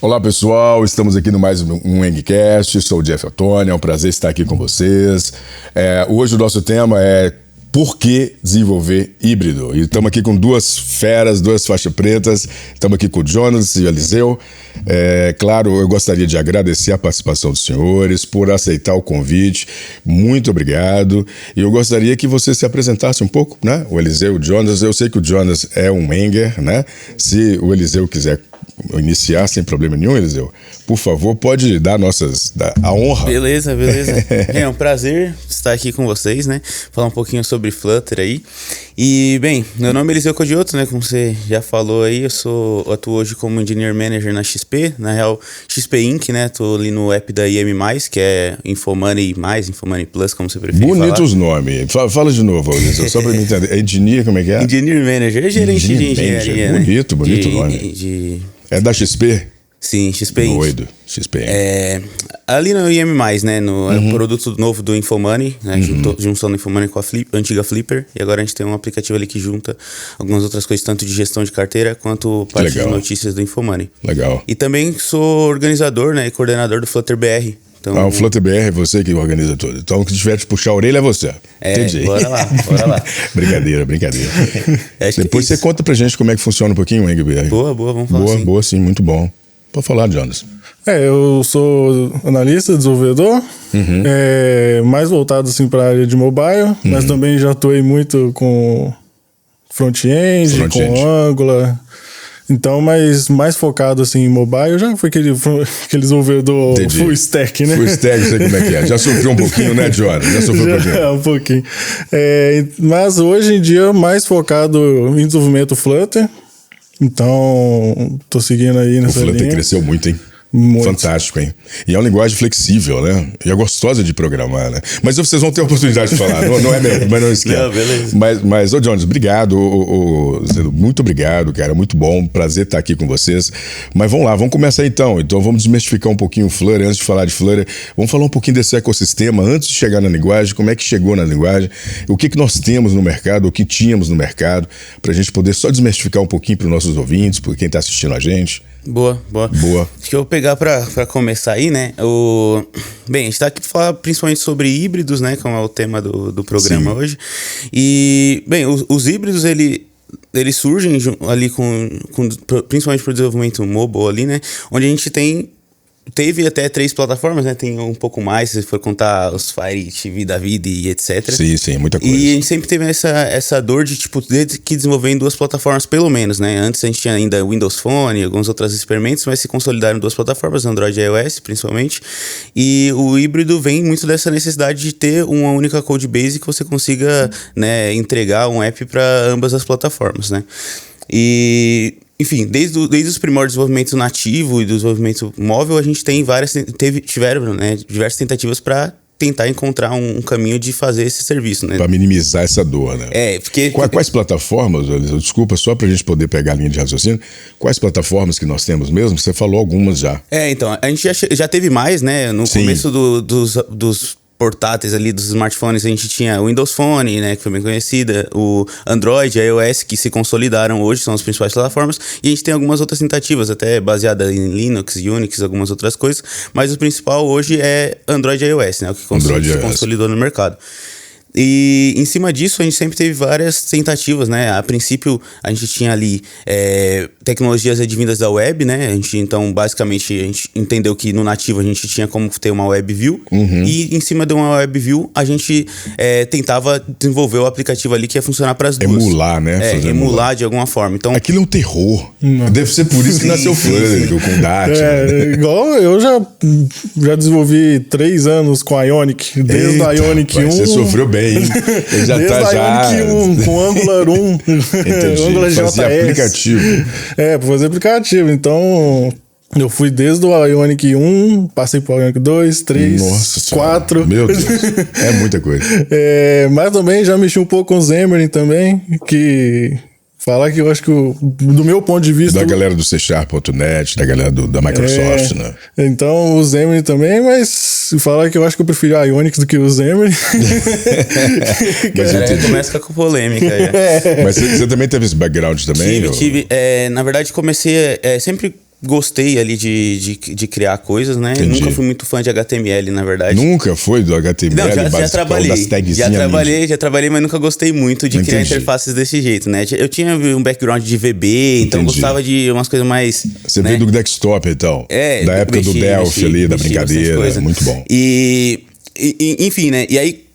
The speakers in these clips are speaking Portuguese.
Olá pessoal, estamos aqui no mais um Engcast, sou o Jeff Ottoni, é um prazer estar aqui com vocês. Hoje o nosso tema é por que desenvolver híbrido? E estamos aqui com duas feras, duas faixas pretas, estamos aqui com o Jonas e o Eliseu. Claro, eu gostaria de agradecer a participação dos senhores por aceitar o convite, muito obrigado. E eu gostaria que você se apresentasse um pouco, né? O Eliseu e o Jonas, eu sei que o Jonas é um Enger, né? Se o Eliseu quiser iniciar sem problema nenhum, Eliseu, por favor, pode dar a honra. Beleza. É um prazer estar aqui com vocês, né? Falar um pouquinho sobre Flutter aí. E, bem, meu nome é Eliseu Codioto, né? Como você já falou aí, eu atuo hoje como Engineer Manager na XP, na real, XP Inc., né? Tô ali no app da IM+, que é Infomoney+, Infomoney Plus, como você preferir falar. Bonitos nomes. Fala de novo, Eliseu, só pra me entender. Engineer, como é que é? Engineer Manager, é gerente de engenharia, né? Bonito nome. É da XP? Sim, XP Inc. Doido, XP Inc. Ali no IM+, né, é um produto novo do Infomoney, né, junção do Infomoney com a antiga Flipper, e agora a gente tem um aplicativo ali que junta algumas outras coisas, tanto de gestão de carteira, quanto parte de notícias do Infomoney. Legal. E também sou organizador, né, e coordenador do Flutter BR. Então, o Flutter BR é você que organiza tudo. Então, o que tiver de puxar a orelha é você. Entendi. Bora lá. Brincadeira. Depois você conta pra gente como é que funciona um pouquinho o EngBR. Boa, vamos falar assim. Boa, sim, muito bom. Pode falar, Jonas. Eu sou analista, desenvolvedor, mais voltado assim para a área de mobile, mas também já atuei muito com front-end. Com Angular. Então, mas mais focado assim em mobile, já foi aquele desenvolvedor full stack, né? Full stack, sei como é que é. Já sofreu um pouquinho, né, Jonas? Já sofreu um pouquinho. Mas hoje em dia, mais focado em desenvolvimento Flutter. Então, tô seguindo aí nessa linha. O Flutter cresceu muito, hein? Muito. Fantástico, hein? E é uma linguagem flexível, né? E é gostosa de programar, né? Mas vocês vão ter a oportunidade de falar, não é mesmo? Mas não esquece. Não, beleza. Mas, ô Jones, obrigado. Muito obrigado, cara. Muito bom. Prazer estar aqui com vocês. Mas vamos lá, vamos começar então. Então vamos desmistificar um pouquinho o Flutter. Antes de falar de Flutter, vamos falar um pouquinho desse ecossistema. Antes de chegar na linguagem, como é que chegou na linguagem, o que nós temos no mercado, o que tínhamos no mercado, para a gente poder só desmistificar um pouquinho para os nossos ouvintes, para quem está assistindo a gente. Boa. Acho que eu vou pegar pra começar aí, né? Bem, a gente tá aqui pra falar principalmente sobre híbridos, né? Como é o tema do programa hoje. E, bem, os híbridos, eles surgem ali principalmente pro desenvolvimento mobile ali, né? Onde a gente teve até 3 plataformas, né? Tem um pouco mais, se for contar os Fire TV da vida e etc. Sim, muita coisa. E a gente sempre teve essa dor de, ter que desenvolver em 2 plataformas, pelo menos, né? Antes a gente tinha ainda Windows Phone e alguns outros experimentos, mas se consolidaram em 2 plataformas, Android e iOS, principalmente. E o híbrido vem muito dessa necessidade de ter uma única code base que você consiga, né, entregar um app para ambas as plataformas, né? E... Enfim, desde os primórdios do desenvolvimento nativo e do desenvolvimento móvel, a gente tiveram, né, diversas tentativas para tentar encontrar um caminho de fazer esse serviço, né? Para minimizar essa dor, né? Porque... Quais plataformas, desculpa, só pra gente poder pegar a linha de raciocínio, quais plataformas que nós temos mesmo? Você falou algumas já. Então, a gente já teve mais, né? No começo dos portáteis ali dos smartphones, a gente tinha o Windows Phone, né, que foi bem conhecida, o Android, a iOS, que se consolidaram hoje, são as principais plataformas, e a gente tem algumas outras tentativas, até baseadas em Linux, Unix, algumas outras coisas, mas o principal hoje é Android e iOS, né, o que se consolidou no mercado. E em cima disso a gente sempre teve várias tentativas, né? A princípio a gente tinha ali tecnologias advindas da web, né? Então basicamente a gente entendeu que no nativo a gente tinha como ter uma web view e em cima de uma web view a gente tentava desenvolver o aplicativo ali que ia funcionar para as duas. Emular, né? Emular de alguma forma. Então, aquilo é um terror. Deve ser por isso que nasceu o Flutter, com Dart. Igual eu já desenvolvi 3 anos com a Ionic, desde a Ionic 1. Você sofreu bem. Ele já desde tá a Ionic 1, com Angular 1. Entendi. Angular Fazia JS. aplicativo. Pra fazer aplicativo. Então, eu fui desde o Ionic 1, passei pro Ionic 2, 3, 4. Meu Deus, é muita coisa. Mas também já mexi um pouco com o Xamarin também, que... Falar que eu acho que, do meu ponto de vista... Da galera do C#.net, da galera da Microsoft, né? Então, o Xamarin também, mas falar que eu acho que eu prefiro a Ionic do que o Xamarin. Começa com polêmica. Mas você também teve esse background também? Tive. Na verdade, comecei sempre gostei ali de criar coisas, né? Entendi. Nunca fui muito fã de HTML, na verdade. Nunca foi do HTML? Não, já trabalhei. Já trabalhei, mas nunca gostei muito de criar interfaces desse jeito, né? Eu tinha um background de VB, então gostava de umas coisas mais... Você veio do desktop, então? Da época do Delphi ali, da brincadeira. Muito bom. Enfim, né? E aí,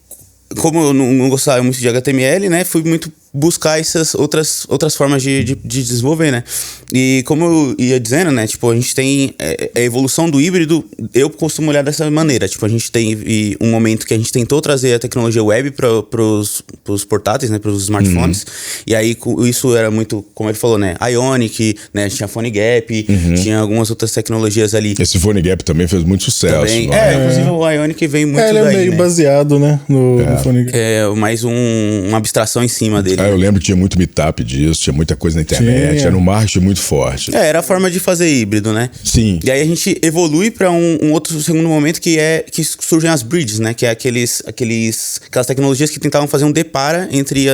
como eu não gostava muito de HTML, né? Fui muito buscar essas outras formas de desenvolver, né? E como eu ia dizendo, né? Tipo, a gente tem a evolução do híbrido, eu costumo olhar dessa maneira. Tipo, a gente tem um momento que a gente tentou trazer a tecnologia web pros portáteis, né? Pros smartphones. E aí, isso era muito, como ele falou, né? Ionic, né? Tinha PhoneGap, tinha algumas outras tecnologias ali. Esse PhoneGap também fez muito sucesso. Também, inclusive o Ionic vem muito daí, ele é meio baseado, né? No PhoneGap. É mais uma abstração em cima dele. Eu lembro que tinha muito meetup disso, tinha muita coisa na internet, era um marketing muito forte. Era a forma de fazer híbrido, né? Sim. E aí a gente evolui para um outro segundo momento que surgem as bridges, né? Que é aquelas tecnologias que tentavam fazer um depara entre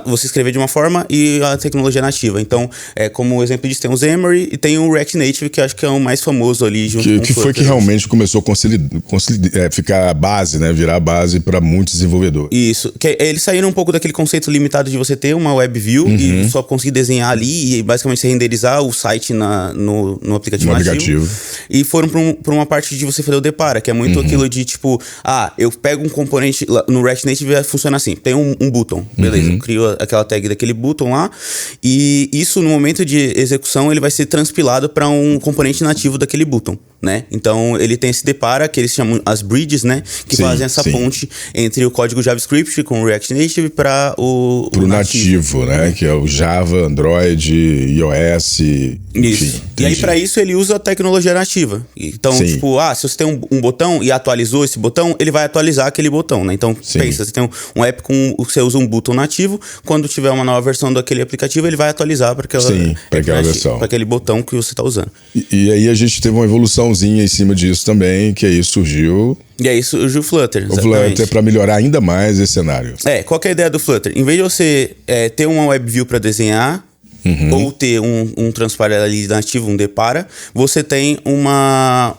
você escrever de uma forma e a tecnologia nativa. Então, como exemplo disso, tem o Xamarin e tem o React Native, que eu acho que é o mais famoso ali junto com o que foi que realmente começou a ficar a base, né? Virar a base para muitos desenvolvedores. Isso. Eles saíram um pouco daquele conceito limitado de você ter uma web view e só conseguir desenhar ali e basicamente você renderizar o site no aplicativo nativo. E foram pra uma parte de você fazer o depara, que é muito aquilo de tipo, eu pego um componente no React Native, funciona assim, tem um button, beleza, eu crio aquela tag daquele button lá e isso no momento de execução ele vai ser transpilado para um componente nativo daquele button, né? Então ele tem esse depara que eles chamam as bridges, né? Que fazem essa ponte entre o código JavaScript com o React Native para pro nativo, né? Que é o Java, Android, iOS. Isso. E aí, para isso, ele usa a tecnologia nativa. Então, tipo, se você tem um botão e atualizou esse botão, ele vai atualizar aquele botão, né? Então, pensa, você tem um app você usa um botão nativo, quando tiver uma nova versão daquele aplicativo, ele vai atualizar para aquela versão. Para aquele botão que você está usando. E aí a gente teve uma evoluçãozinha em cima disso também, que aí surgiu... E aí surgiu o Flutter. O Flutter para melhorar ainda mais esse cenário. Qual que é a ideia do Flutter? Em vez de você ter uma WebView para desenhar, ou ter um transparent ali nativo, um depara, você tem uma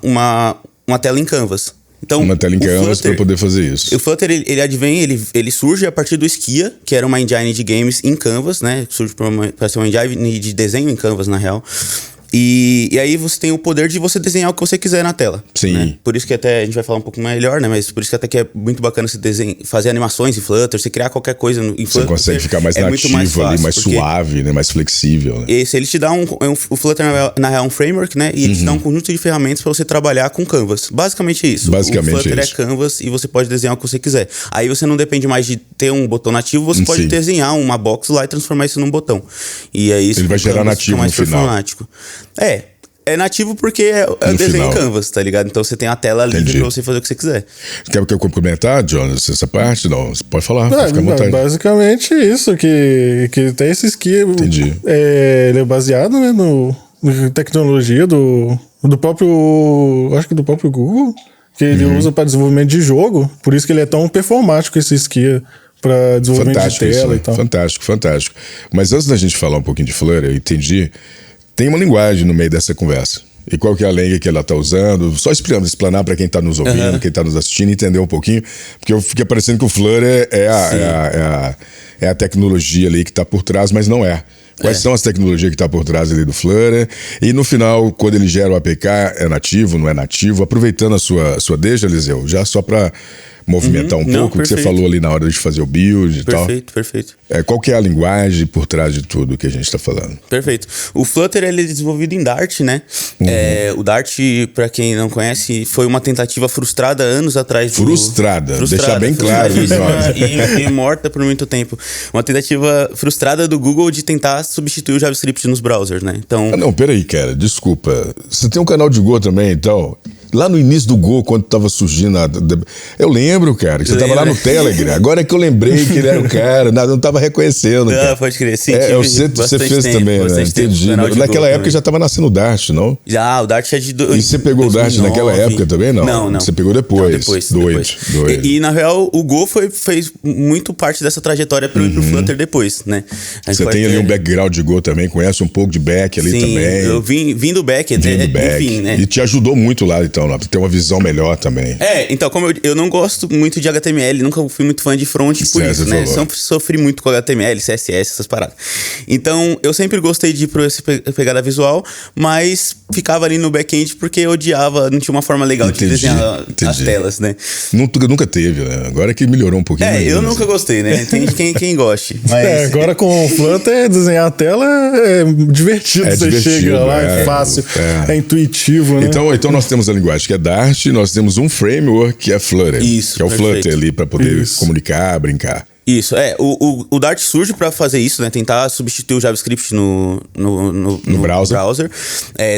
tela em Canvas. Então, uma tela em Canvas para poder fazer isso. O Flutter, ele advém, ele surge a partir do Skia, que era uma engine de games em Canvas, né? Surge para ser uma engine de desenho em Canvas, na real. E aí você tem o poder de você desenhar o que você quiser na tela. Sim. Né? Por isso que até a gente vai falar um pouco melhor, né? Mas por isso que até que é muito bacana você fazer animações em Flutter, você criar qualquer coisa em Flutter. Você consegue ficar mais nativo mais fácil, ali, mais suave, né? Mais flexível. Né? Esse, ele te dá o Flutter, na real, é um framework, né? E ele te dá um conjunto de ferramentas para você trabalhar com Canvas. Basicamente isso. O Flutter é Canvas e você pode desenhar o que você quiser. Aí você não depende mais de ter um botão nativo, você pode desenhar uma box lá e transformar isso num botão. E aí isso ele vai gerar nativo mais no final. É nativo porque é desenho em Canvas, tá ligado? Então você tem a tela livre pra você fazer o que você quiser. Quer complementar, Jonas, essa parte? Não, você pode falar, pode ficar à vontade. Basicamente isso, que tem esse skill. Entendi. Ele é baseado, né, no tecnologia do próprio, acho que do próprio Google, que ele usa para desenvolvimento de jogo, por isso que ele é tão performático esse skill para desenvolvimento de tela e tal. Fantástico. Mas antes da gente falar um pouquinho de Flutter, eu entendi... Tem uma linguagem no meio dessa conversa. E qual que é a língua que ela está usando? Só explanar para quem está nos ouvindo, quem está nos assistindo, entender um pouquinho. Porque fica parecendo que o Flutter é a tecnologia ali que está por trás, mas não é. Quais são as tecnologias que estão por trás ali do Flutter? E no final, quando ele gera o APK, é nativo, não é nativo? Aproveitando a sua deixa, Eliseu, já só para movimentar um pouco o que você falou ali na hora de fazer o build e tal. Perfeito. Qual que é a linguagem por trás de tudo que a gente está falando? Perfeito. O Flutter, ele é desenvolvido em Dart, né? O Dart, para quem não conhece, foi uma tentativa frustrada anos atrás. Frustrada. Deixar bem claro isso. E morta por muito tempo. Uma tentativa frustrada do Google de tentar substituir o JavaScript nos browsers, né? Então... Não, peraí, cara. Desculpa. Você tem um canal de Go também, então... lá no início do Go, quando tava surgindo eu lembro, cara, que você tava lá no Telegram. Agora é que eu lembrei que ele era o cara, não tava reconhecendo. Cara. Pode crer, sim. Você fez tempo, também, né? Entendi. Naquela época já tava nascendo o Dart, não? Já, o Dart é de... E você pegou 2009. O Dart naquela época também, não? Não. Você pegou depois. Não, depois. Doido. E, na real, o Go fez muito parte dessa trajetória pro Flutter depois, né? Você tem ali um background de Go também, conhece um pouco de back ali também. Eu vim do back, enfim, né? E te ajudou muito lá, então, pra ter uma visão melhor também. Então, como eu não gosto muito de HTML, nunca fui muito fã de front por isso, né? Sempre sofri muito com HTML, CSS, essas paradas. Então, eu sempre gostei de ir por essa pegada visual, mas ficava ali no back-end porque eu odiava, não tinha uma forma legal de desenhar as telas, né? Nunca teve, né? Agora que melhorou um pouquinho. Eu nunca gostei, né? Tem quem goste. Mas... agora com o Flutter, desenhar a tela é divertido. Você chega lá, é fácil, é intuitivo, né? Então nós temos a linguagem que é Dart, nós temos um framework que é Flutter. Isso, que é o Flutter ali para poder comunicar, brincar. Isso, o Dart surge para fazer isso, né? Tentar substituir o JavaScript no browser.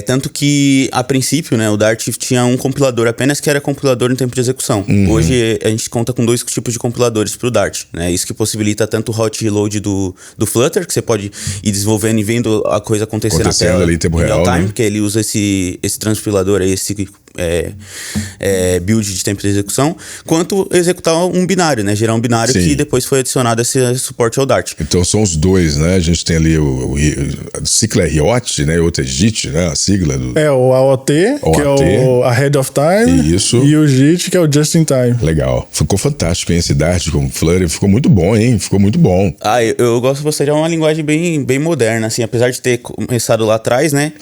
Tanto que, a princípio, né, o Dart tinha um compilador apenas que era compilador em tempo de execução. Hoje, a gente conta com 2 tipos de compiladores para o Dart, né? Isso que possibilita tanto o hot reload do Flutter, que você pode ir desenvolvendo e vendo a coisa acontecer na tela ali em tempo real, time, né? Que ele usa esse transpilador aí, esse build de tempo de execução, quanto executar um binário, né? Gerar um binário que depois foi adicionado esse suporte ao Dart. Então são os dois, né? A gente tem ali o ciclo é RIOT, né? Outro é JIT, né? A sigla do... o AOT, que é o Ahead of Time. Isso. E o JIT, que é o Just in Time. Legal. Ficou fantástico, hein? Esse Dart com Flutter. Ficou muito bom, hein? Ficou muito bom. Eu gosto bastante. É uma linguagem bem moderna, assim. Apesar de ter começado lá atrás, né?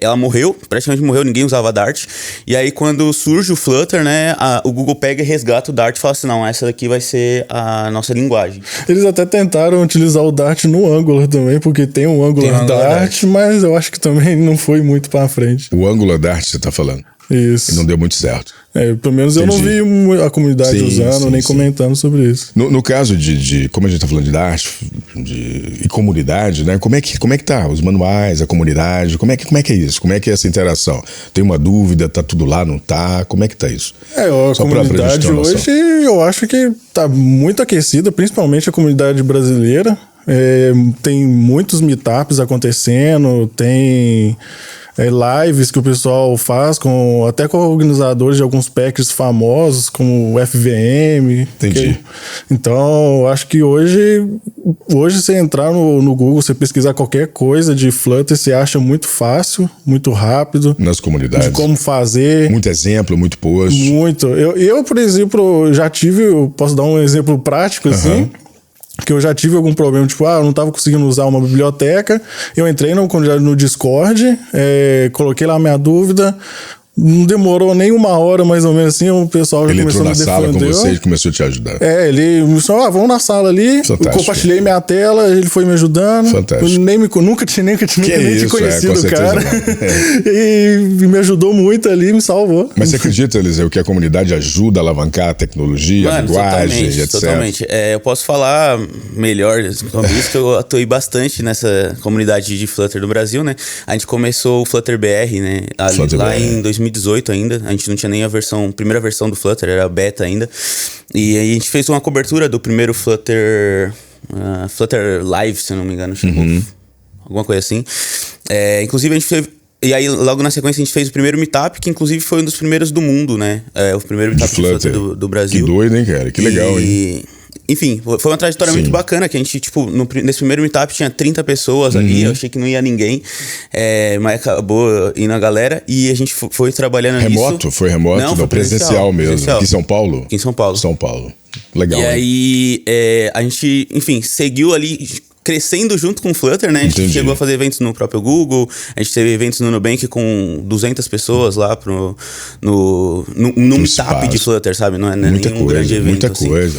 Ela morreu. Praticamente morreu. Ninguém usava Dart. E aí, quando surge o Flutter, né? O Google pega e resgata o Dart e fala assim, não, essa daqui vai ser a nossa linguagem. Eles até tentaram utilizar o Dart no Angular também, porque tem um Angular Dart, mas eu acho que também não foi muito pra frente. O Angular Dart, você tá falando? Isso. E não deu muito certo. Pelo menos eu não vi a comunidade usando, nem comentando sobre isso. No caso de como a gente tá falando de Dart e comunidade, né? Como é que tá? Os manuais, a comunidade, como é que é isso? Como é que é essa interação? Tem uma dúvida, tá tudo lá, não tá? Como é que tá isso? A comunidade hoje, eu acho que tá muito aquecida, principalmente a comunidade brasileira. Tem muitos meetups acontecendo, tem... lives que o pessoal faz até com organizadores de alguns packs famosos, como o FVM. Entendi. Então, acho que hoje você entrar no Google, você pesquisar qualquer coisa de Flutter, você acha muito fácil, muito rápido. Nas comunidades. De como fazer. Muito exemplo, muito post. Muito. Eu, por exemplo, posso dar um exemplo prático, assim. Que eu já tive algum problema, tipo, eu não tava conseguindo usar uma biblioteca, eu entrei no Discord, coloquei lá a minha dúvida, não demorou nem 1 hora, mais ou menos assim, o pessoal já começou a me defender. Ele entrou na sala com você e começou a te ajudar. Ele me falou, vamos na sala ali, eu compartilhei minha tela, ele foi me ajudando. Fantástico. Eu nunca tinha conhecido o cara. E me ajudou muito ali, me salvou. Mas você acredita, Eliseu, que a comunidade ajuda a alavancar a tecnologia, a linguagem, etc? Totalmente. Eu posso falar melhor sobre isso, que eu atuei bastante nessa comunidade de Flutter do Brasil, né? A gente começou o Flutter BR, né? Lá em 2018 ainda, a gente não tinha nem a primeira versão do Flutter, era beta ainda. E aí a gente fez uma cobertura do primeiro Flutter Live, se eu não me engano, alguma coisa assim. Inclusive a gente fez... E aí, logo na sequência, a gente fez o primeiro meetup, que inclusive foi um dos primeiros do mundo, né? O primeiro meetup de Flutter do Brasil. Que doido, hein, cara? Que legal, hein? Enfim, foi uma trajetória muito bacana, que a gente, tipo, nesse primeiro meetup tinha 30 pessoas ali, eu achei que não ia ninguém, mas acabou indo a galera, e a gente foi trabalhando nisso. Foi remoto? Não, foi presencial mesmo. Presencial. Aqui em São Paulo? Aqui em São Paulo. São Paulo. Legal. E aí, a gente, enfim, seguiu ali... crescendo junto com o Flutter, né? A gente chegou a fazer eventos no próprio Google, a gente teve eventos no Nubank com 200 pessoas lá no meetup de Flutter, sabe? Não é nenhum grande evento. Muita coisa.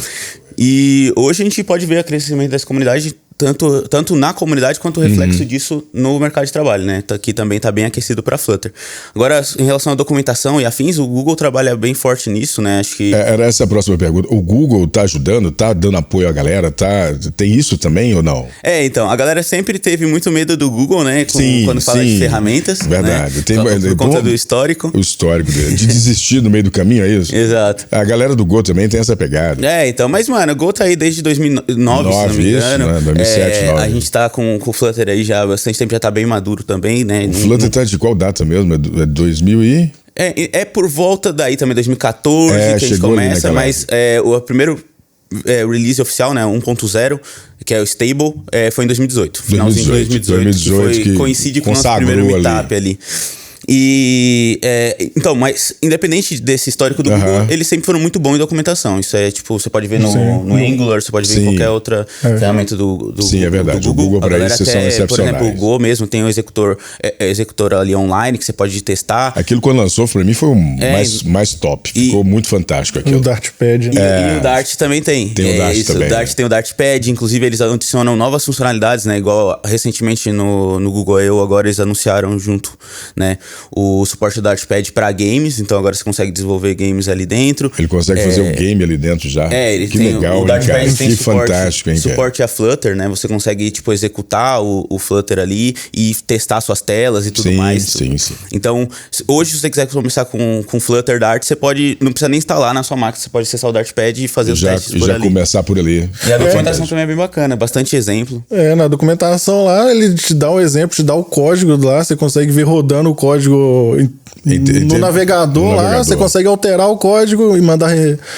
E hoje a gente pode ver o crescimento dessa comunidade tanto na comunidade quanto o reflexo disso no mercado de trabalho, né? Que também tá bem aquecido para Flutter. Agora, em relação à documentação e afins, o Google trabalha bem forte nisso, né? Acho que... Era essa a próxima pergunta. O Google tá ajudando, tá dando apoio à galera, tem isso também ou não? Então, a galera sempre teve muito medo do Google, né? Quando fala de ferramentas. Verdade. Né? Por conta do histórico. O histórico dele. De desistir no meio do caminho, é isso? Exato. A galera do Go também tem essa pegada. Então, mas, mano, o Go tá aí desde 2009, se não me engano. Né? 2007, 9. A gente tá com o Flutter aí já há bastante tempo, já tá bem maduro também, né? O Flutter tá de qual data mesmo? É 2000 e... É por volta daí também, 2014 que a gente começa, mas o primeiro release oficial, né, 1.0, que é o Stable, foi em 2018. Finalzinho de 2018 que coincide com o nosso primeiro meetup ali. Então, mas independente desse histórico do Google, eles sempre foram muito bons em documentação. Isso é tipo, você pode ver no Angular, você pode ver em qualquer outra ferramenta do Sim, é verdade. Do Google. O Google para isso são excepcionais. Por exemplo, o Go mesmo tem um executor ali online que você pode testar. Aquilo quando lançou, para mim, foi o mais top. Ficou muito fantástico aquilo. O Dartpad. E o Dart também tem. Tem o Dart também. O Dart tem o Dartpad. Inclusive, eles adicionam novas funcionalidades, né? Igual recentemente no Google I/O, agora eles anunciaram junto, né? O suporte do Dartpad para games, então agora você consegue desenvolver games ali dentro. Ele consegue fazer um game ali dentro já. Ele que tem legal, o Dartpad tem que fantástico, hein, suporte a Flutter, né? Você consegue tipo executar o Flutter ali e testar suas telas e tudo mais. Sim. Então, hoje se você quiser começar com Flutter Dart, você não precisa nem instalar na sua máquina, você pode acessar o Dartpad e fazer os testes por ali. Já começar por ali. E a documentação também é bem bacana, bastante exemplo. Na documentação lá, ele te dá um exemplo, te dá o código lá, você consegue ver rodando o código no navegador lá, você consegue alterar o código e mandar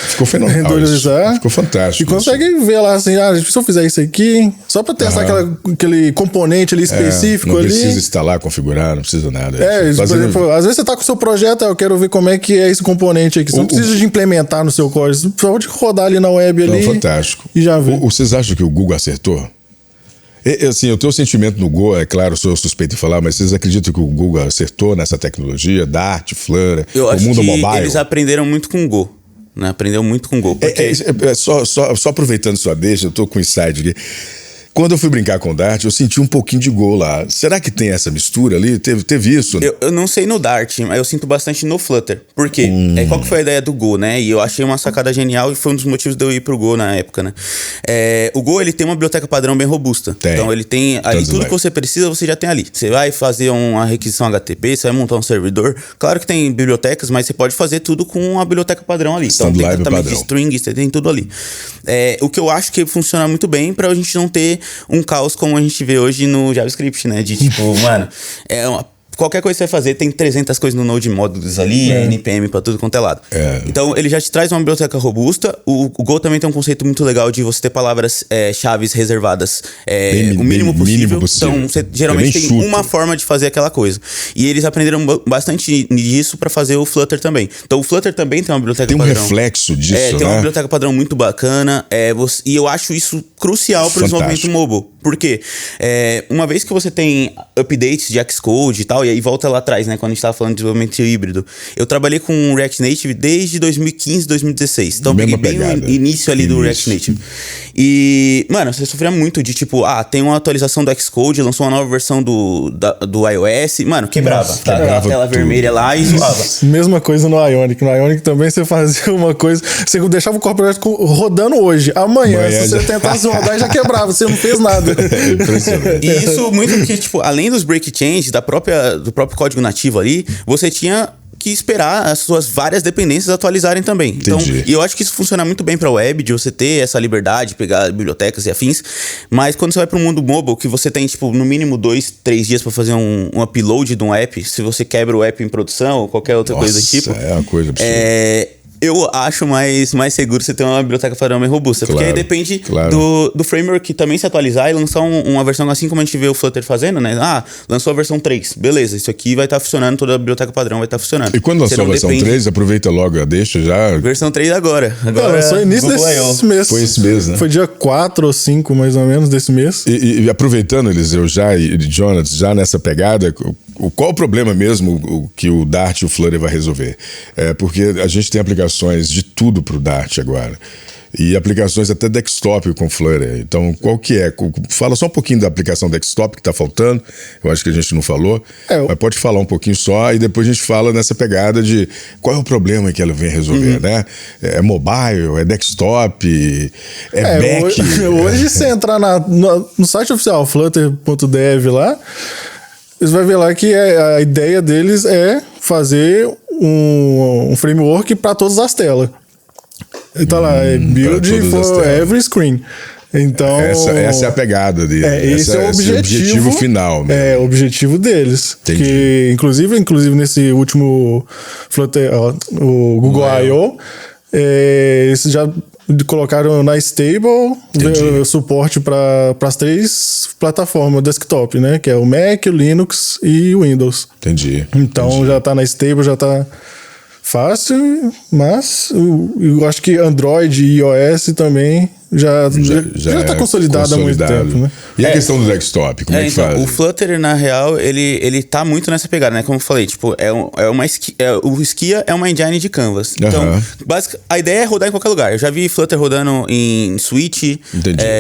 Ficou fenomenal renderizar. Ficou fantástico. E consegue ver lá assim, se eu fizer isso aqui, só pra testar aquele componente ali específico não ali. Não precisa instalar, configurar, não precisa nada. Por exemplo, às vezes você tá com o seu projeto, eu quero ver como é que é esse componente aqui. Você não precisa de implementar no seu código, você pode rodar ali na web ali. Fantástico. E já vê. Vocês acham que o Google acertou? Assim, o teu sentimento no Go, é claro, sou suspeito de falar, mas vocês acreditam que o Google acertou nessa tecnologia, Dart, Flutter, o mundo mobile? Eles aprenderam muito com o Go. Né? Aprendeu muito com o Go. Porque... Só aproveitando sua deixa, eu tô com um insight aqui. Quando eu fui brincar com o Dart, eu senti um pouquinho de Go lá. Será que tem essa mistura ali? Teve isso? Eu não sei no Dart, mas eu sinto bastante no Flutter. Por quê? Qual que foi a ideia do Go, né? E eu achei uma sacada genial e foi um dos motivos de eu ir pro Go na época, né? O Go, ele tem uma biblioteca padrão bem robusta. Então, ele tem ali tudo que você precisa, você já tem ali. Você vai fazer uma requisição HTTP, você vai montar um servidor. Claro que tem bibliotecas, mas você pode fazer tudo com uma biblioteca padrão ali. Então, tem tratamento de string, você tem tudo ali. O que eu acho que funciona muito bem pra gente não ter um caos como a gente vê hoje no JavaScript, né? De tipo, mano, qualquer coisa que você vai fazer, tem 300 coisas no Node Modules ali, NPM pra tudo quanto é lado. Então, ele já te traz uma biblioteca robusta. O Go também tem um conceito muito legal de você ter palavras chaves reservadas o mínimo possível. Então, você geralmente tem uma forma de fazer aquela coisa. E eles aprenderam bastante disso pra fazer o Flutter também. Então, o Flutter também tem uma biblioteca padrão. Tem um reflexo disso, tem uma biblioteca padrão muito bacana. E eu acho isso crucial pro desenvolvimento mobile. Por quê? Uma vez que você tem updates de Xcode e tal, e aí volta lá atrás, né? Quando a gente tava falando de desenvolvimento híbrido. Eu trabalhei com React Native desde 2015, 2016. Então, peguei bem o início ali do React Native. E, mano, você sofria muito de tipo, tem uma atualização do Xcode, lançou uma nova versão do iOS. Mano, quebrava. A tela vermelha lá e zoava. Mesma coisa no Ionic. No Ionic também você fazia uma coisa, você deixava o projeto rodando hoje. Amanhã se você tentasse rodar, já quebrava. Você não fez nada. E isso muito porque, tipo, além dos break change, do próprio código nativo ali, você tinha que esperar as suas várias dependências atualizarem também. Então, e eu acho que isso funciona muito bem para web, de você ter essa liberdade de pegar bibliotecas e afins, mas quando você vai para o mundo mobile, que você tem, tipo, no mínimo 2-3 dias para fazer um upload de um app, se você quebra o app em produção ou qualquer outra coisa do tipo... é uma coisa absurda. Eu acho mais seguro você ter uma biblioteca padrão bem robusta. Porque aí depende do framework que também se atualizar e lançar uma versão assim como a gente vê o Flutter fazendo, né? Lançou a versão 3. Beleza, isso aqui vai estar funcionando, toda a biblioteca padrão vai estar funcionando. E quando lançou a versão 3, aproveita logo, deixa já... Versão 3 agora. Lançou início desse mês. Foi esse mês, né? Foi dia 4 ou 5, mais ou menos, desse mês. E aproveitando, Eliseu, e Jonathan, já nessa pegada, qual o problema mesmo que o Dart e o Flutter vai resolver? Porque a gente tem aplicações de tudo pro Dart agora. e aplicações até desktop com Flutter. Então, qual que é? Fala só um pouquinho da aplicação desktop que está faltando. Eu acho que a gente não falou, mas pode falar um pouquinho só e depois a gente fala nessa pegada de qual é o problema que ela vem resolver, né? É mobile, é desktop, é back. Hoje você entrar no site oficial flutter.dev lá, você vai ver lá que a ideia deles é fazer um framework para todas as telas. E tá lá, build for every screen. Então, essa é a pegada dele. Esse é o objetivo final. Mesmo. É o objetivo deles. Entendi. Que, inclusive nesse último Flutter, o Google I.O., eles já colocaram na Stable suporte para as 3 plataformas desktop, né? Que é o Mac, o Linux e o Windows. Entendi. Então já tá na Stable, já tá fácil, mas eu acho que Android e iOS também já tá consolidado há muito tempo, né? E a questão do desktop, como é que faz? O Flutter, na real, ele tá muito nessa pegada, né? Como eu falei, tipo, o Skia é uma engine de Canvas. Então, a ideia é rodar em qualquer lugar. Eu já vi Flutter rodando em Switch,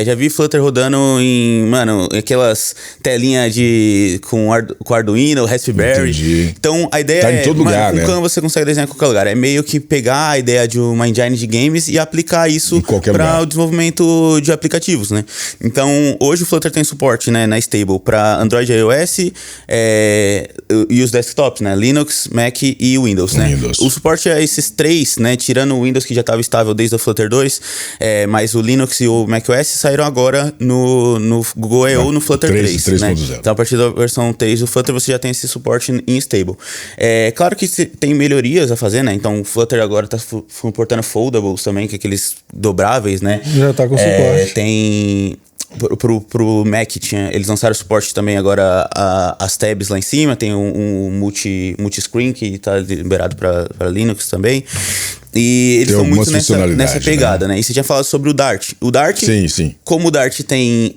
já vi Flutter rodando em, aquelas telinhas com Arduino, Raspberry. Entendi. Então, a ideia em todo lugar, né? Com Canvas você consegue desenhar em qualquer lugar. É meio que pegar a ideia de uma engine de games e aplicar isso para o desenvolvimento de aplicativos, né? Então, hoje o Flutter tem suporte, né, na Stable para Android e iOS e os desktops, né? Linux, Mac e Windows, né? O suporte a esses 3, né? Tirando o Windows que já estava estável desde o Flutter 2, mas o Linux e o macOS saíram agora no Google I.O. no Flutter 3, né? Então, a partir da versão 3 do Flutter você já tem esse suporte em Stable. Claro que tem melhorias a fazer, né? Então, o Flutter agora está suportando foldables também, que é aqueles dobráveis, né? Já tá com suporte. Tem pro Mac eles lançaram suporte também agora as tabs lá em cima, tem um multi-screen que tá liberado para Linux também. E eles estão muito nessa pegada, né? E você tinha falado sobre o Dart. O Dart, sim. Como o Dart tem,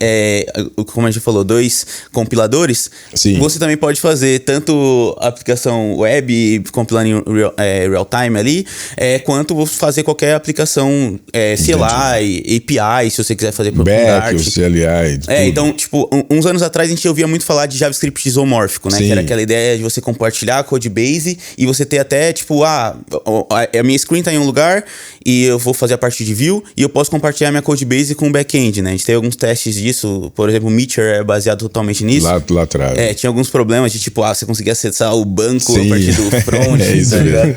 como a gente falou, 2 compiladores, você também pode fazer tanto a aplicação web, compilando em real time ali, quanto fazer qualquer aplicação CLI, API, se você quiser fazer por Dart. CLI. Então, tipo, uns anos atrás a gente ouvia muito falar de JavaScript isomórfico, né? Que era aquela ideia de você compartilhar a codebase e você ter até, tipo, a minha screen tá em um lugar e eu vou fazer a parte de view e eu posso compartilhar minha codebase com o back-end, né? A gente tem alguns testes disso, por exemplo, o Meteor é baseado totalmente nisso. Lá atrás. Tinha alguns problemas de tipo, você conseguia acessar o banco a partir do front, isso, tá ligado?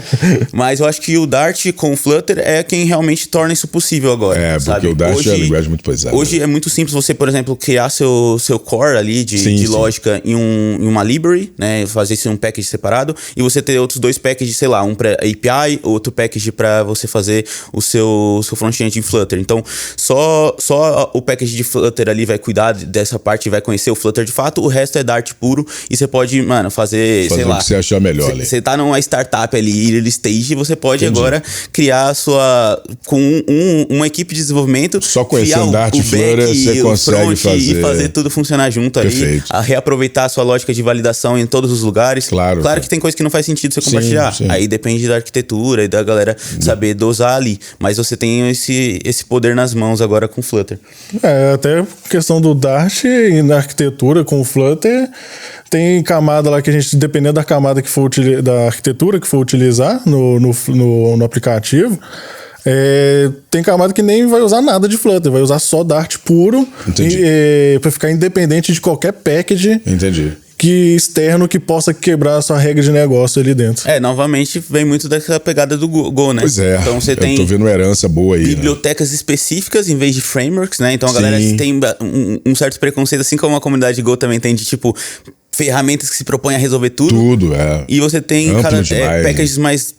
Mas eu acho que o Dart com o Flutter é quem realmente torna isso possível agora. Porque o Dart é uma linguagem muito pesada. Hoje é muito simples você, por exemplo, criar seu core ali de lógica em uma library, né? Fazer isso em um package separado e você ter outros 2 packages, sei lá, um para API, outro package para você fazer o seu front-end em Flutter. Então, só o package de Flutter ali vai cuidar dessa parte e vai conhecer o Flutter de fato, o resto é Dart puro e você pode, fazer sei lá. O que você achar melhor ali. Você tá numa startup ali, early stage, você pode agora criar a sua... Com uma equipe de desenvolvimento... Só conhecendo Dart e Flutter, você consegue fazer... E fazer tudo funcionar junto ali. A reaproveitar a sua lógica de validação em todos os lugares. Claro que tem coisa que não faz sentido você compartilhar. Aí depende da arquitetura e da galera saber dosar ali. Mas você tem esse poder nas mãos agora com o Flutter. Até questão do Dart e na arquitetura com o Flutter, tem camada lá que a gente, dependendo da camada que for da arquitetura que for utilizar no aplicativo, tem camada que nem vai usar nada de Flutter, vai usar só Dart puro para ficar independente de qualquer package. Entendi. Externo que possa quebrar a sua regra de negócio ali dentro. Novamente vem muito daquela pegada do Go, né? Pois é. Então você tem tô vendo uma herança boa aí. Bibliotecas específicas em vez de frameworks, né? Então a galera tem um certo preconceito, assim como a comunidade de Go também tem de tipo ferramentas que se propõem a resolver tudo. E você tem packages mais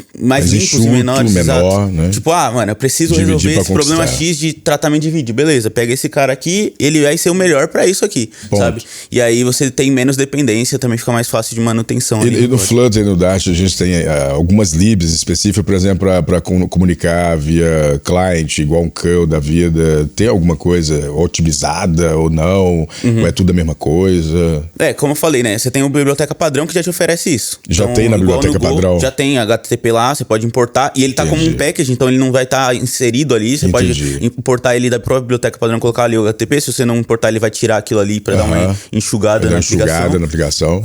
limpos e menores. Menor, né? Tipo, eu preciso resolver esse problema X de tratamento de vídeo. Beleza, pega esse cara aqui, ele vai ser o melhor pra isso aqui, sabe? E aí você tem menos dependência, também fica mais fácil de manutenção. E no Flutter e no Dart a gente tem algumas libs específicas, por exemplo, para comunicar via client, igual um curl da vida. Tem alguma coisa otimizada ou não? Ou é tudo a mesma coisa? Como eu falei, né? Você tem uma biblioteca padrão que já te oferece isso. Já então, tem na biblioteca padrão? Já tem HTTP lá, você pode importar. E ele tá como um package, então ele não vai estar inserido ali. Você pode importar ele da própria biblioteca padrão, colocar ali o HTTP. Se você não importar, ele vai tirar aquilo ali pra dar uma enxugada na aplicação.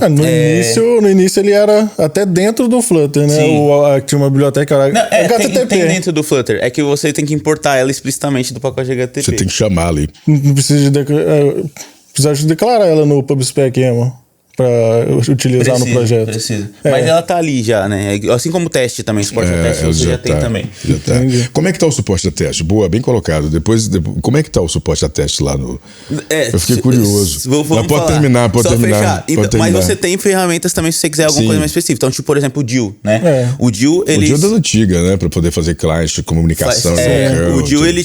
No início ele era até dentro do Flutter, né? Tinha uma biblioteca HTTP. Tem dentro do Flutter. É que você tem que importar ela explicitamente do pacote HTTP. Você tem que chamar ali. Não precisa de declarar ela no PubSpec YAML pra utilizar no projeto. Precisa. Mas ela tá ali já, né? Assim como o teste também, suporte a teste você já tem também. Já tá. Como é que tá o suporte a teste? Boa, bem colocado. Depois, como é que tá o suporte a teste lá no... Eu fiquei curioso. Mas pode terminar. Mas você tem ferramentas também se você quiser alguma coisa mais específica. Então, tipo, por exemplo, o DIL, né? O DIL, ele... O DIL das antigas, né? Pra poder fazer client, comunicação. O DIL, ele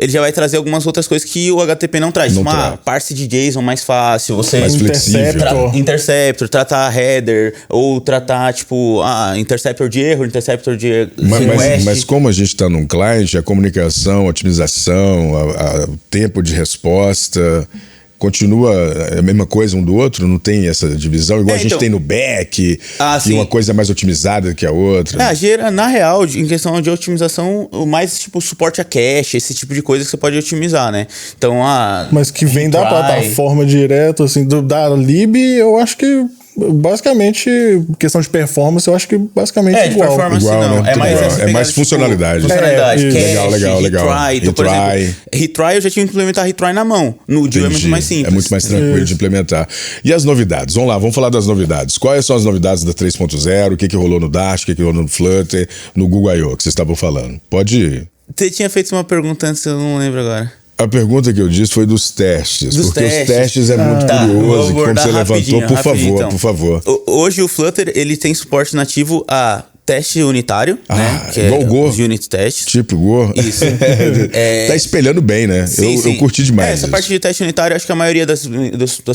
já vai trazer algumas outras coisas que o HTTP não traz. Tipo, parse de JSON mais fácil. Você mais flexível. Interceptor, tratar header, ou tratar, tipo, interceptor de erro, interceptor de request. Mas como a gente está num client, a comunicação, a otimização, o tempo de resposta continua a mesma coisa um do outro? Não tem essa divisão? Igual a gente tem no back, e uma coisa mais otimizada que a outra. Na real, em questão de otimização, o mais tipo suporte a cache, esse tipo de coisa que você pode otimizar, né? Então, mas que vem da plataforma direto, assim, da lib, eu acho que basicamente, questão de performance, eu acho que basicamente de performance igual, não. Né? É mais funcionalidade. Cache, retry. Então, por exemplo, retry eu já tinha que implementar retry na mão. No DIL é muito mais simples. É muito mais tranquilo de implementar. E as novidades? Vamos falar das novidades. Quais são as novidades da 3.0? O que rolou no Dart, o que rolou no Flutter, no Google I.O. que vocês estavam falando? Pode ir. Você tinha feito uma pergunta antes, eu não lembro agora. A pergunta que eu disse foi dos testes. Os testes é muito curioso. Como você levantou, por favor. Hoje o Flutter, ele tem suporte nativo a teste unitário, né? Que igual o Go. Os unit tests. Tipo Go. Isso. Tá espelhando bem, né? Eu curti demais. Essa parte de teste unitário, acho que a maioria das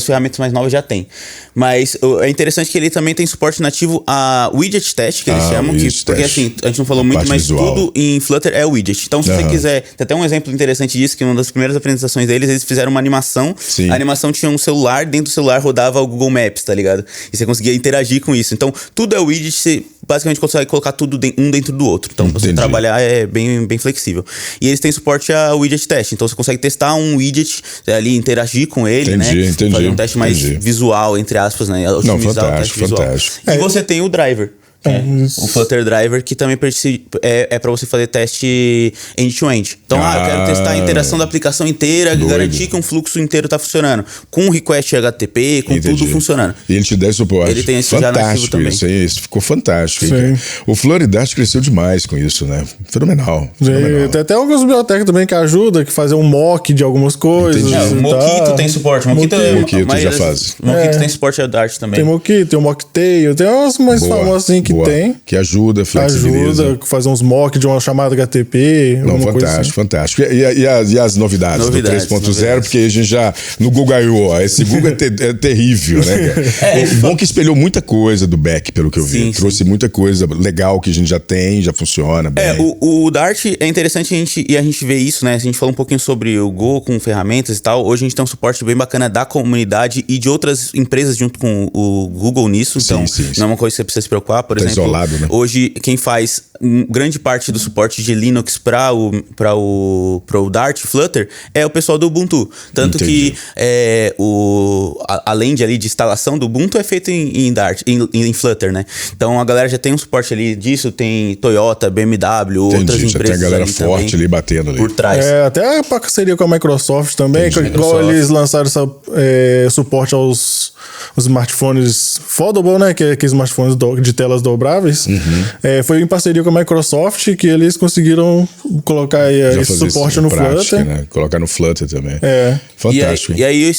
ferramentas mais novas já tem. Mas é interessante que ele também tem suporte nativo a widget test, que eles chamam. Porque assim, a gente não falou muito, mas visual. Tudo em Flutter é widget. Então, se você quiser... Tem até um exemplo interessante disso, que uma das primeiras apresentações deles, eles fizeram uma animação. Sim. A animação tinha um celular, dentro do celular rodava o Google Maps, tá ligado? E você conseguia interagir com isso. Então, tudo é widget, você basicamente consegue colocar tudo um dentro do outro. Então, você trabalhar é bem flexível. E eles têm suporte a widget test. Então, você consegue testar um widget ali, interagir com ele, né? Fazer um teste mais visual, entre aspas, né? Otimizar o teste visual. E você tem o driver. O Flutter Driver, que também é para você fazer teste end-to-end. Então, eu quero testar a interação da aplicação inteira, garantir que um fluxo inteiro tá funcionando. Com request HTTP, com tudo funcionando. E ele te dá suporte. Ele tem esse já nativo também. Isso ficou fantástico. O Floridash cresceu demais com isso, né? Fenomenal. Tem até algumas bibliotecas também que ajudam, que fazem um mock de algumas coisas. O Mockito tem suporte. Mockito já faz. Mockito tem suporte a Dart também. Tem Mockito, tem o Mocktail, tem umas mais famosas assim que tem. Que ajuda, flexibiliza. Ajuda, fazer uns mock de uma chamada HTTP. Não, fantástico. E as novidades do 3.0, porque a gente já... No Google I.O., esse Google é terrível, né? Bom que espelhou muita coisa do back, pelo que eu vi. Trouxe muita coisa legal que a gente já tem, já funciona bem. O Dart é interessante a gente ver isso, né? A gente falou um pouquinho sobre o Go com ferramentas e tal. Hoje a gente tem um suporte bem bacana da comunidade e de outras empresas junto com o Google nisso. Então, não é uma coisa que você precisa se preocupar. Por exemplo, isolado, né? Hoje, quem faz grande parte do suporte de Linux para o Dart Flutter é o pessoal do Ubuntu. Tanto que a land ali de instalação do Ubuntu é feito em Dart, em Flutter, né? Então a galera já tem um suporte ali disso, tem Toyota, BMW, outras empresas. Já tem a galera forte ali batendo ali. Por trás. Até a parceria com a Microsoft também, igual eles lançaram suporte aos smartphones foldable, né? Que é aqueles smartphones de telas dobráveis. Foi em parceria com a Microsoft que eles conseguiram colocar esse suporte no Flutter. Né? Colocar no Flutter também. Fantástico. E aí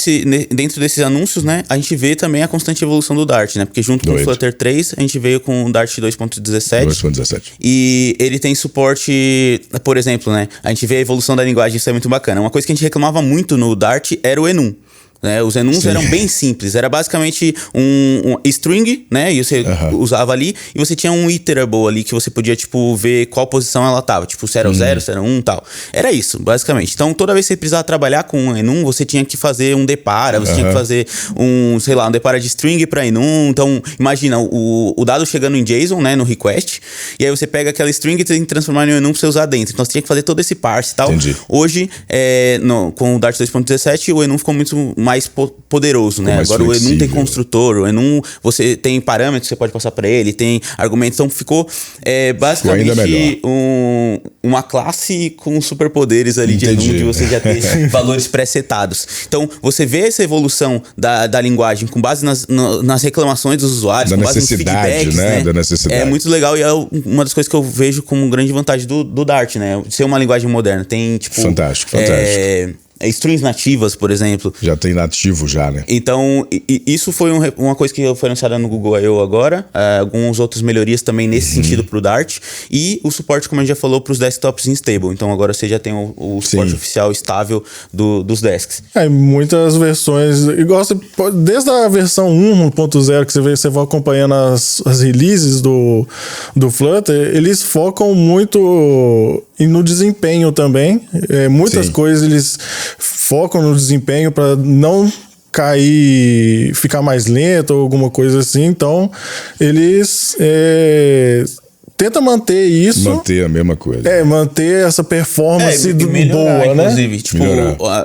dentro desses anúncios, né, a gente vê também a constante evolução do Dart, né? Porque junto com o Flutter 3, a gente veio com o Dart 2.17. E ele tem suporte, por exemplo, né? A gente vê a evolução da linguagem, isso é muito bacana. Uma coisa que a gente reclamava muito no Dart era o enum. né? Os enums eram bem simples. Era basicamente um string, né? E você usava ali. E você tinha um iterable ali que você podia, tipo, ver qual posição ela tava. Tipo, se era o 0, se era 1 e tal. Era isso, basicamente. Então, toda vez que você precisava trabalhar com um enum, você tinha que fazer um depara. Você tinha que fazer um depara de string pra enum. Então, imagina o dado chegando em JSON, né? No request. E aí você pega aquela string e tem que transformar em um enum pra você usar dentro. Então, você tinha que fazer todo esse parse e tal. Entendi. Hoje, com o Dart 2.17, o enum ficou muito mais poderoso, né? Mais agora flexível. O enum tem construtor, o enum você tem parâmetros que você pode passar para ele, tem argumentos, então ficou basicamente uma classe com superpoderes ali de enum que você já tem valores pré-setados. Então você vê essa evolução da linguagem com base nas reclamações dos usuários, com base nos feedbacks, né? Da necessidade. É muito legal e é uma das coisas que eu vejo como grande vantagem do Dart, né? Ser uma linguagem moderna. Tem tipo fantástico. Strings nativas, por exemplo. Já tem nativo já, né? Então, isso foi uma coisa que foi anunciada no Google I.O. agora. Algumas outras melhorias também nesse sentido pro Dart. E o suporte, como a gente já falou, pros desktops instable. Então, agora você já tem o suporte oficial estável dos desks. Muitas versões, igual desde a versão 1.0 que você vai acompanhando as releases do Flutter, eles focam muito no desempenho também. Muitas coisas eles focam no desempenho para não cair, ficar mais lento ou alguma coisa assim. Então, eles tentam manter isso. Manter a mesma coisa. Manter essa performance melhorar, boa, inclusive. né? Tipo,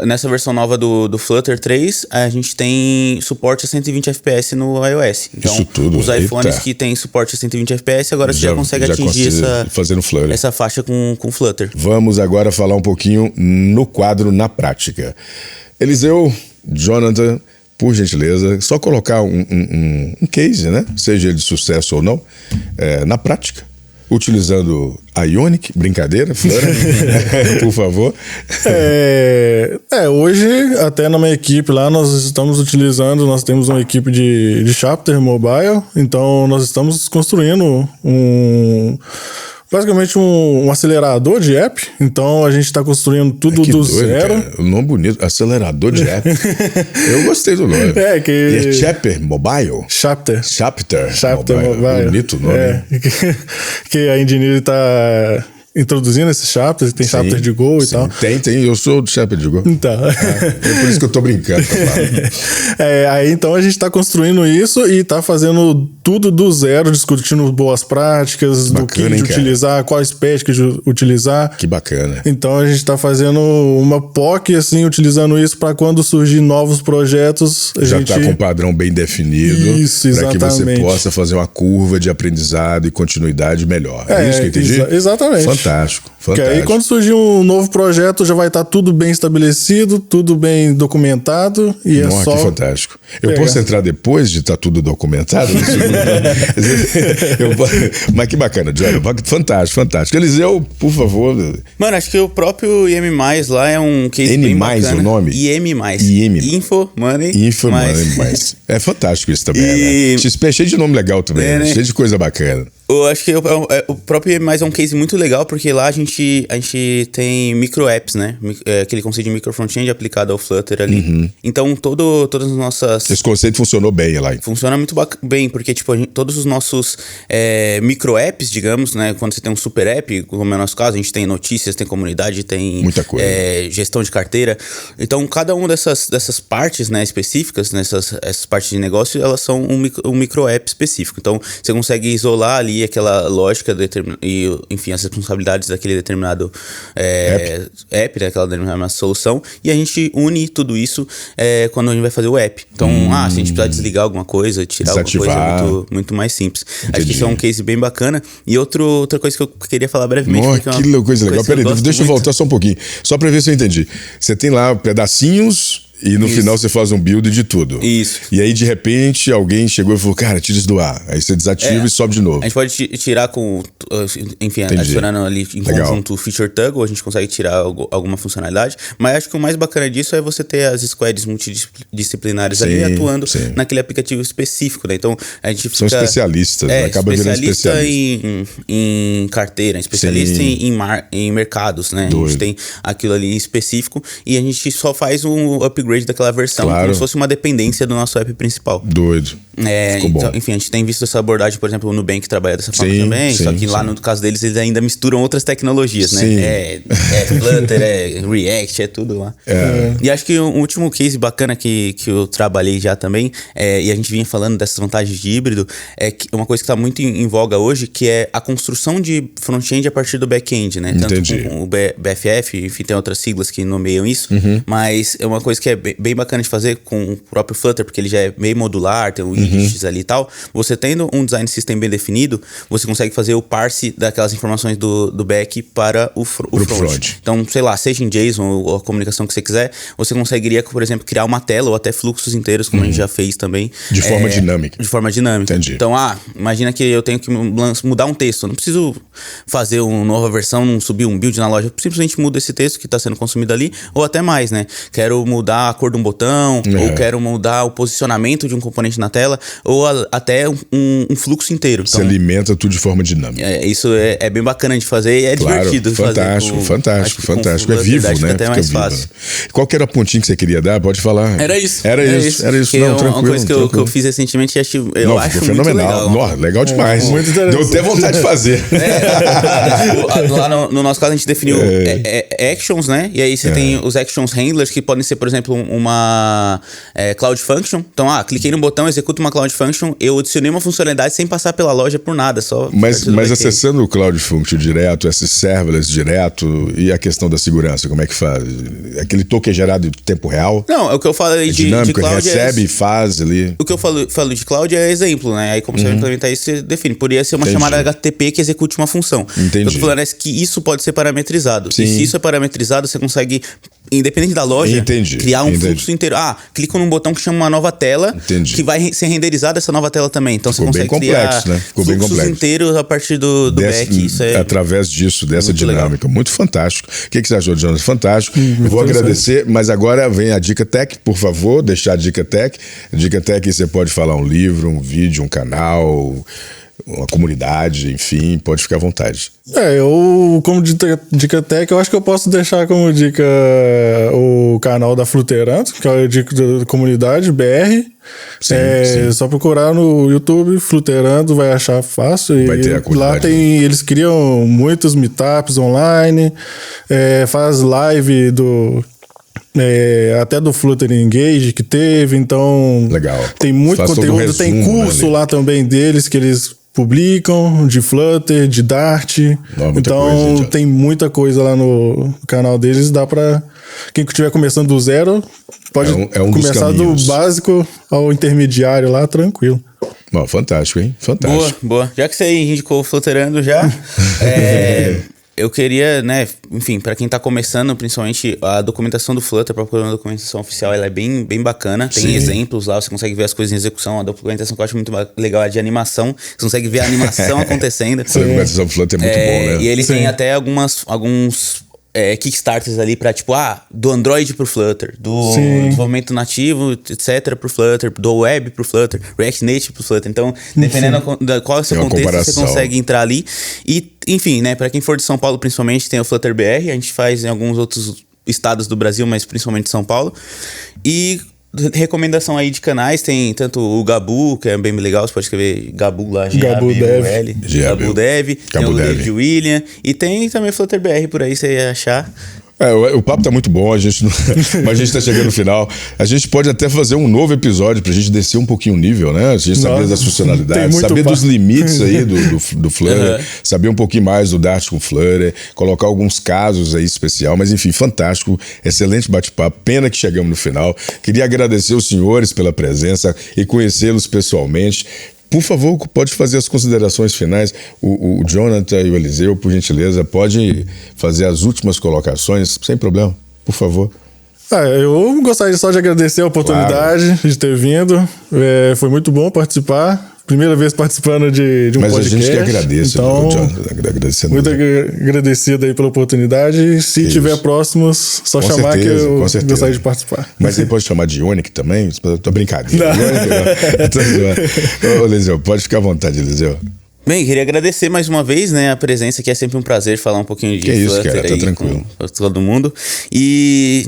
nessa versão nova do Flutter 3, a gente tem suporte a 120 FPS no iOS. Então, isso tudo. Os iPhones que tem suporte a 120 FPS, agora você já consegue atingir essa faixa com Flutter. Vamos agora falar um pouquinho no quadro na prática. Eliseu, Jonathan, por gentileza, só colocar um case, né? Seja ele de sucesso ou não, na prática. Utilizando a Ionic, brincadeira, Flora, por favor. Hoje, até na minha equipe lá, nós temos uma equipe de Chapter Mobile, então nós estamos construindo basicamente um acelerador de app. Então a gente está construindo tudo do zero. Cara. O nome bonito, acelerador de app. Eu gostei do nome. E é Chapter Mobile? Chapter Mobile. Bonito o nome. Que a Engineer está introduzindo esses chapters, tem chapter de Go e tal. Tem, eu sou do chapter de Go. Então. É por isso que eu tô brincando. Aí então a gente tá construindo isso e tá fazendo tudo do zero, discutindo boas práticas, bacana, do que utilizar, quais patches utilizar. Que bacana. Então a gente tá fazendo uma POC, assim, utilizando isso para quando surgir novos projetos. Já tá com um padrão bem definido. Isso, exatamente. Para que você possa fazer uma curva de aprendizado e continuidade melhor. É isso que eu entendi? Exatamente. Fantástico. Porque aí quando surgir um novo projeto já vai estar tudo bem estabelecido, tudo bem documentado e que fantástico. Eu posso entrar depois de estar tudo documentado? Mas que bacana, Johnny. Fantástico. Eliseu, por favor. Mano, acho que o próprio IM+, lá é um case bem bacana. é o nome? IM+. Info Money. É fantástico isso também, né? XP é cheio de nome legal também, né? Cheio de coisa bacana. Eu acho que o próprio IM+, é um case muito legal, porque lá a gente tem micro apps, né? Aquele conceito de micro front-end aplicado ao Flutter ali. Então, todas as nossas... Esse conceito funcionou bem lá. Funciona muito bem, porque tipo, todos os nossos micro apps, digamos, né? Quando você tem um super app, como é o nosso caso, a gente tem notícias, tem comunidade, tem muita coisa. Gestão de carteira. Então, cada uma dessas partes, né, específicas, essas partes de negócio, elas são um micro app específico. Então, você consegue isolar ali aquela lógica e, enfim, as responsabilidades daquele determinado app, daquela determinada solução, e a gente une tudo isso quando a gente vai fazer o app. Então, se a gente precisar desligar alguma coisa, tirar alguma coisa, é muito mais simples. Entendi. Acho que isso é um case bem bacana. E outra coisa que eu queria falar brevemente. Que coisa legal. Peraí, deixa eu voltar só um pouquinho. Só pra ver se eu entendi. Você tem lá pedacinhos e no final você faz um build de tudo. Isso. E aí, de repente, alguém chegou e falou, cara, tira isso do ar. Aí você desativa e sobe de novo. A gente pode tirar adicionando ali em conjunto o feature toggle, a gente consegue tirar alguma funcionalidade. Mas acho que o mais bacana disso é você ter as squads multidisciplinares ali atuando naquele aplicativo específico, né? Então, a gente fica... São especialistas, acaba virando especialista. em carteira, especialista em mercados, né? A gente tem aquilo ali específico e a gente só faz um upgrade upgrade daquela versão, como se fosse uma dependência do nosso app principal. Doido. Ficou bom. Então, enfim, a gente tem visto essa abordagem, por exemplo, o Nubank trabalha dessa forma também, só que lá no caso deles, eles ainda misturam outras tecnologias, né? É Flutter, é React, é tudo lá. E acho que o último case bacana que eu trabalhei já também, e a gente vinha falando dessas vantagens de híbrido, é que uma coisa que está muito em voga hoje, que é a construção de front-end a partir do back-end, né? Tanto com o BFF, enfim, tem outras siglas que nomeiam isso, mas é uma coisa que é bem bacana de fazer com o próprio Flutter, porque ele já é meio modular, tem o índices ali e tal. Você tendo um design system bem definido, você consegue fazer o parse daquelas informações do back para o front. Então, sei lá, seja em JSON ou a comunicação que você quiser, você conseguiria, por exemplo, criar uma tela ou até fluxos inteiros, como a gente já fez também. De forma dinâmica. De forma dinâmica. Entendi. Então, imagina que eu tenho que mudar um texto. Eu não preciso fazer uma nova versão, subir um build na loja. Eu simplesmente mudo esse texto que está sendo consumido ali, ou até mais, né? Quero mudar a cor de um botão, ou quero mudar o posicionamento de um componente na tela, ou até um fluxo inteiro. Você alimenta tudo de forma dinâmica. Isso é bem bacana de fazer e é divertido de fazer. Fantástico. É vivo, né? Até mais fácil. Qual que era a pontinha que você queria dar? Pode falar. Era isso. Não, tranquilo. Uma coisa que eu fiz recentemente, eu acho fenomenal. Muito legal. Legal demais. Deu até vontade de fazer. Lá no nosso caso, a gente definiu actions, né? E aí você tem os actions handlers, que podem ser, por exemplo, uma Cloud Function. Então, cliquei no botão, executa uma Cloud Function, eu adicionei uma funcionalidade sem passar pela loja por nada, só... Mas acessando o Cloud Function direto, esses serverless direto, e a questão da segurança, como é que faz? Aquele token é gerado em tempo real? Não, é o que eu falo de dinâmico, de cloud recebe e faz ali. O que eu falo de cloud é exemplo, né? Aí como você vai implementar isso, você define. Poderia ser uma chamada HTTP que execute uma função. Entendi. Eu tô falando que isso pode ser parametrizado. Sim. E se isso é parametrizado, você consegue, independente da loja, criar um fluxo inteiro. Clica num botão que chama uma nova tela, que vai ser renderizada essa nova tela também. Então você consegue criar fluxos inteiros a partir do back. Isso através disso, dessa dinâmica. Legal. Muito fantástico. O que você achou, Jonas? Fantástico. Eu vou agradecer, mas agora vem a Dica Tech, por favor, deixar a Dica Tech. A Dica Tech, você pode falar um livro, um vídeo, um canal, uma comunidade, enfim, pode ficar à vontade. Eu, como dica tech, eu acho que eu posso deixar como dica o canal da Fluterando, que é a dica da comunidade BR. Sim. Só procurar no YouTube, Fluterando, vai achar fácil. Vai ter a comunidade. Lá eles criam muitos meetups online, faz live até do Flutter Engage que teve, então legal. Tem muito conteúdo, tem curso lá também deles que eles publicam de Flutter, de Dart. Então tem muita coisa lá no canal deles, dá pra quem estiver começando do zero pode começar do básico ao intermediário lá, tranquilo. Fantástico, hein? Fantástico. Boa. Já que você indicou o Flutterando já, eu queria, né, enfim, para quem tá começando, principalmente a documentação do Flutter, para procurar uma documentação oficial, ela é bem bacana. Tem exemplos lá, você consegue ver as coisas em execução. A documentação que eu acho muito legal é de animação. Você consegue ver a animação acontecendo. Essa documentação do Flutter é muito bom, né? E ele tem até alguns Kickstarters ali pra, tipo, do Android pro Flutter, do desenvolvimento nativo, etc, pro Flutter, do web pro Flutter, React Native pro Flutter. Então, dependendo da qual é o seu contexto, você consegue entrar ali. E, enfim, né, pra quem for de São Paulo, principalmente, tem o Flutter BR. A gente faz em alguns outros estados do Brasil, mas principalmente São Paulo. E recomendação aí de canais, tem tanto o Gabu, que é bem legal, você pode escrever Gabu lá, G-A-B-U-L, Gabu Dev, tem o David William, e tem também Flutter BR por aí, você ia achar. O papo tá muito bom, mas a gente tá chegando no final. A gente pode até fazer um novo episódio pra gente descer um pouquinho o nível, né? A gente saber das funcionalidades, saber dos limites aí do Flutter, saber um pouquinho mais do Dart com Flutter, colocar alguns casos aí especial, mas enfim, fantástico, excelente bate-papo, pena que chegamos no final. Queria agradecer os senhores pela presença e conhecê-los pessoalmente. Por favor, pode fazer as considerações finais. O Jonathan e o Eliseu, por gentileza, pode fazer as últimas colocações, sem problema, por favor. Eu gostaria só de agradecer a oportunidade de ter vindo. Foi muito bom participar. Primeira vez participando de um podcast. Mas a gente que agradece, então, muito agradecido aí pela oportunidade. Se tiver próximos, só com chamar certeza, que eu gostaria de participar. Mas você pode chamar de Ionic também? Tô brincadeira. Ô, Eliseu, pode ficar à vontade, Eliseu. Bem, queria agradecer mais uma vez, né, a presença, que é sempre um prazer falar um pouquinho de Flutter. Flutter Cara, tá tranquilo. com todo mundo. E,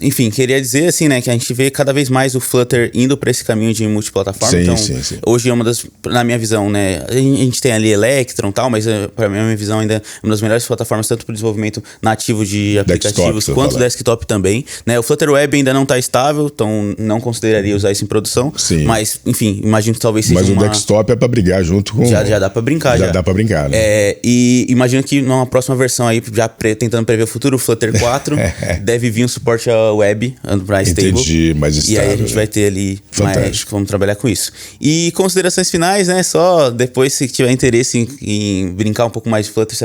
enfim, queria dizer, assim, né, que a gente vê cada vez mais o Flutter indo para esse caminho de multiplataforma. Sim. Hoje é uma das, na minha visão, né, a gente tem ali Electron e tal, mas para mim, a minha visão ainda é uma das melhores plataformas, tanto para o desenvolvimento nativo de aplicativos, quanto desktop também, né. O Flutter Web ainda não está estável, então não consideraria usar isso em produção. Sim. Mas, enfim, imagino que talvez seja Mas o desktop é para brigar junto com... Já dá pra brincar, já. Dá pra brincar, né? E imagino que numa próxima versão aí, já tentando prever o futuro, o Flutter 4, deve vir um suporte à web, pra stable. Entendi, mais estável. E aí a gente vai ter ali Fantástico. vamos trabalhar com isso. E considerações finais, né? Só depois, se tiver interesse em brincar um pouco mais de Flutter,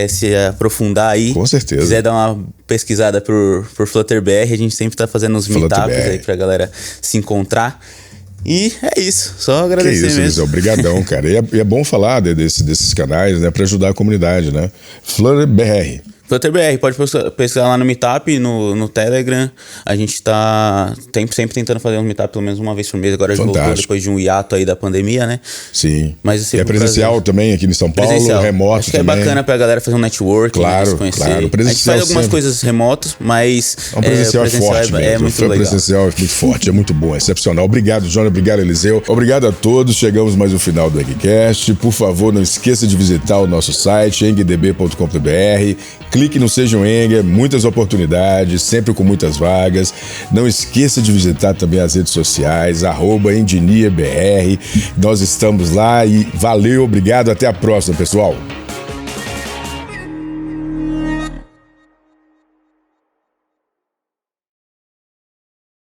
se aprofundar aí. Com certeza. Quiser dar uma pesquisada por Flutter BR, a gente sempre tá fazendo uns meetups aí pra galera se encontrar. E é isso, só agradecer mesmo. Eliseu, obrigadão, cara. E é bom falar desses canais, né, para ajudar a comunidade, né? Flutter BR. Flutter BR, pode pesquisar lá no Meetup, no Telegram. A gente tá sempre tentando fazer um Meetup pelo menos uma vez por mês. Agora já voltou depois de um hiato aí da pandemia, né? Sim. Mas, é presencial também aqui em São Paulo, remoto. Acho que também. É bacana pra galera fazer um network, claro, né, se conhecer. Claro. A gente faz algumas coisas remotas, mas o presencial é forte, é muito legal. O presencial é muito forte, é muito bom, é excepcional. Obrigado, Johnny, obrigado, Eliseu. Obrigado a todos, chegamos mais no final do EngCast. Por favor, não esqueça de visitar o nosso site, engdb.com.br. Clique no Seja um Eng, muitas oportunidades, sempre com muitas vagas. Não esqueça de visitar também as redes sociais, @engineerbr. Nós estamos lá e valeu, obrigado, até a próxima, pessoal.